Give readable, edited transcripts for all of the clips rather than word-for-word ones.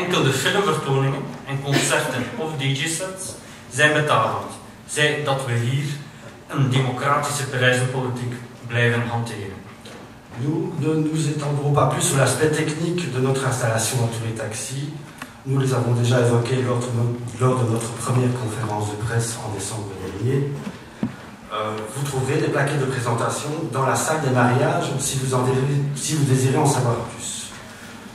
Enkel de filmvertoningen en concerten of DJ-sets zijn betalend. Zij dat we hier een democratische prijzenpolitiek blijven hanteren. Nous ne nous étendrons pas plus sur l'aspect technique de notre installation dans tous les taxis. Nous les avons déjà évoqués lors de notre première conférence de presse en décembre dernier. Vous trouverez des plaquettes de présentation dans la salle des mariages si vous désirez en savoir plus.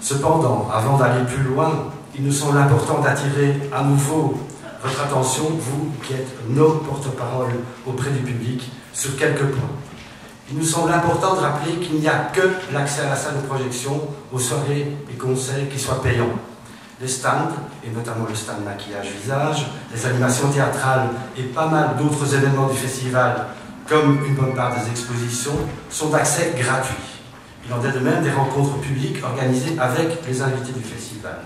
Cependant, avant d'aller plus loin, il nous semble important d'attirer à nouveau votre attention, vous qui êtes nos porte-parole auprès du public, sur quelques points. Il nous semble important de rappeler qu'il n'y a que l'accès à la salle de projection, aux soirées et concerts qui soient payants. Les stands, et notamment le stand maquillage visage, les animations théâtrales et pas mal d'autres événements du festival, comme une bonne part des expositions, sont d'accès gratuit. Il en est de même des rencontres publiques organisées avec les invités du festival.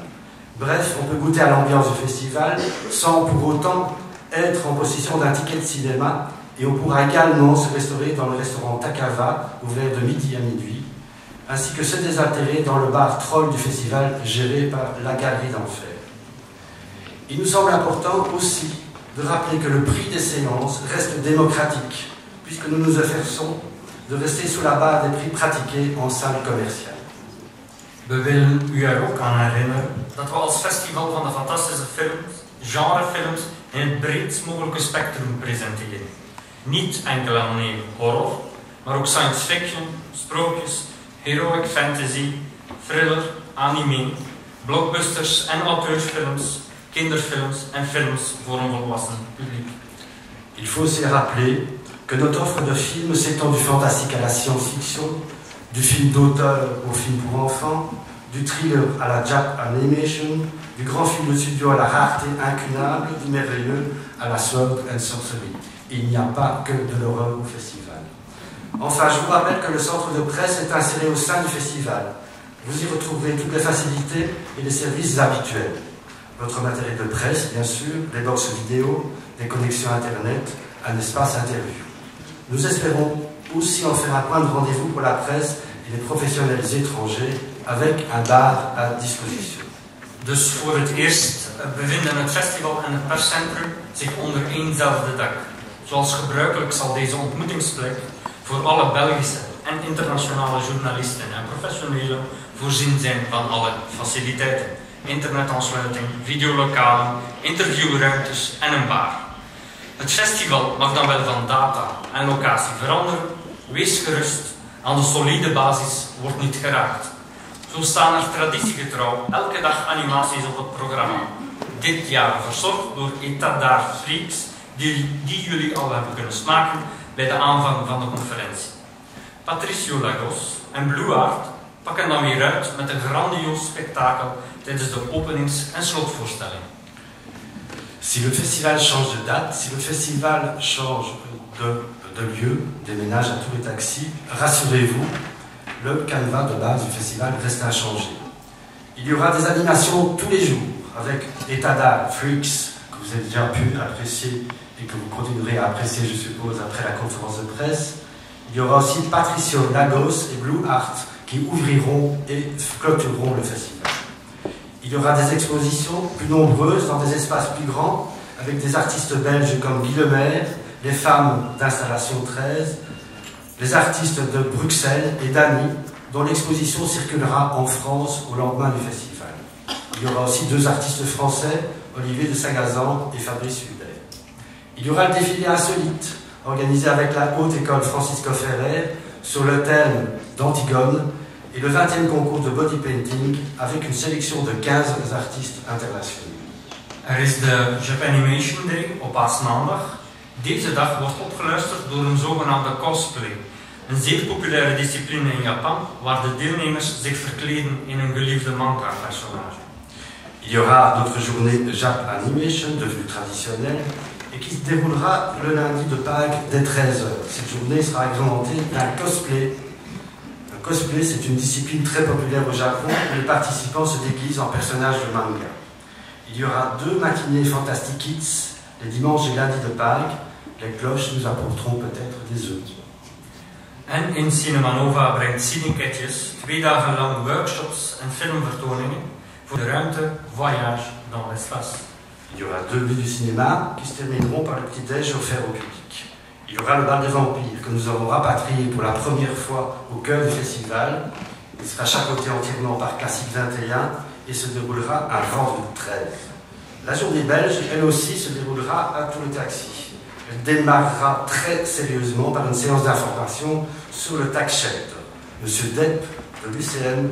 Bref, on peut goûter à l'ambiance du festival sans pour autant être en possession d'un ticket de cinéma, et on pourra également se restaurer dans le restaurant Takava, ouvert de midi à minuit, ainsi que se désaltérer dans le bar Troll du festival géré par la Galerie d'Enfer. Il nous semble important aussi de rappeler que le prix des séances reste démocratique, puisque nous nous efforçons de rester sous la barre des prix pratiqués en salle commerciale. We willen u er ook aan herinneren dat we als festival van de fantastische films, genrefilms in het breedst mogelijke spectrum presenteren. Niet enkel en alleen horror, maar ook science fiction, sprookjes, heroic fantasy, thriller, anime, blockbusters en auteursfilms, kinderfilms en films voor een volwassen publiek. Il faut aussi rappeler que notre offre de films s'étend du fantastique à la science-fiction, du film d'auteur au film pour enfants, du thriller à la Jap Animation, du grand film de studio à la rareté incunable, du merveilleux à la Sword and Sorcery. Il n'y a pas que de l'horreur au festival. Enfin, je vous rappelle que le centre de presse est inséré au sein du festival. Vous y retrouverez toutes les facilités et les services habituels. Votre matériel de presse, bien sûr, des box vidéo, des connexions Internet, un espace interview. Nous espérons aussi en faire un point de rendez-vous pour la presse et les professionnels étrangers avec un bar à disposition. Dus voor het eerst bevinden het festival en het perscentrum zich onder éénzelfde dak. Zoals gebruikelijk zal deze ontmoetingsplek voor alle Belgische en internationale journalisten en professionelen voorzien zijn van alle faciliteiten. Internetaansluiting, videolokalen, interviewruimtes en een bar. Het festival mag dan wel van data en locatie veranderen. Wees gerust, aan de solide basis wordt niet geraakt. Zo staan er traditiegetrouw elke dag animaties op het programma. Dit jaar verzorgd door Etat d'Art Freaks, die jullie al hebben kunnen smaken bij de aanvang van de conferentie. Patricio Lagos en Blue Art pakken dan weer uit met een grandioos spektakel tijdens de openings- en slotvoorstelling. Si le festival change de date, si le festival change de lieu, déménage à tous les taxis, rassurez-vous, le canevas de base du festival reste inchangé. Il y aura des animations tous les jours, avec Etat d'Art Freaks, que vous avez déjà pu apprécier et que vous continuerez à apprécier, je suppose, après la conférence de presse. Il y aura aussi Patricio Lagos et Blue Art qui ouvriront et clôtureront le festival. Il y aura des expositions plus nombreuses dans des espaces plus grands, avec des artistes belges comme Guy Lemaire, les femmes d'installation 13, les artistes de Bruxelles et d'Annie, dont l'exposition circulera en France au lendemain du festival. Il y aura aussi deux artistes français, Olivier de Sagazan et Fabrice Hubert. Il y aura le défilé insolite, organisé avec la Haute École Francisco Ferrer, sur le thème d'Antigone, et le 20e concours de body painting, avec une sélection de 15 artistes internationaux. Er is de Japanimation Day op Paasmaandag. Deze dag wordt opgeluisterd door een zogenaamde cosplay. Een zeer populaire discipline in Japan, waar de deelnemers zich verkleden in een geliefde manga-personage. Il y aura notre journée Jap Animation, devenue traditionnelle, et qui se déroulera le lundi de Pâques dès 13h. Cette journée sera agrémentée d'un cosplay. Un cosplay, c'est une discipline très populaire au Japon où les participants se déguisent en personnages de manga. Il y aura deux matinées Fantastic Kids, les dimanches et lundis de Pâques. Les cloches nous apporteront peut-être des œufs. En in Cinema Nova brengt Cineketjes 2 dagen lang workshops en filmvertoningen voor de ruimte Voyage dans l'espace. Il y aura 2 buts du cinéma qui se termineront par le petit-déj offert au public. Il y aura le bal des vampires que nous avons rapatrié pour la première fois au cœur du festival. Il sera chapeauté entièrement par Classique 21 et se déroulera un vendredi 13. La journée belge, elle aussi, se déroulera à tout le taxi. Elle démarrera très sérieusement par une séance d'information sur le tax shelter. Monsieur Depp de l'UCM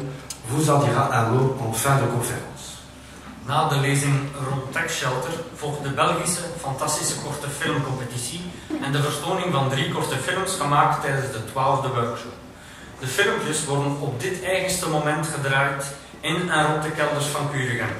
vous en dira un mot en fin de conférence. Na de lezing rond Tax Shelter volgt de Belgische fantastische korte filmcompetitie en de vertoning van 3 korte films gemaakt tijdens de 12e workshop. De filmpjes worden op dit eigenste moment gedraaid in en rond de kelders van Kuregem.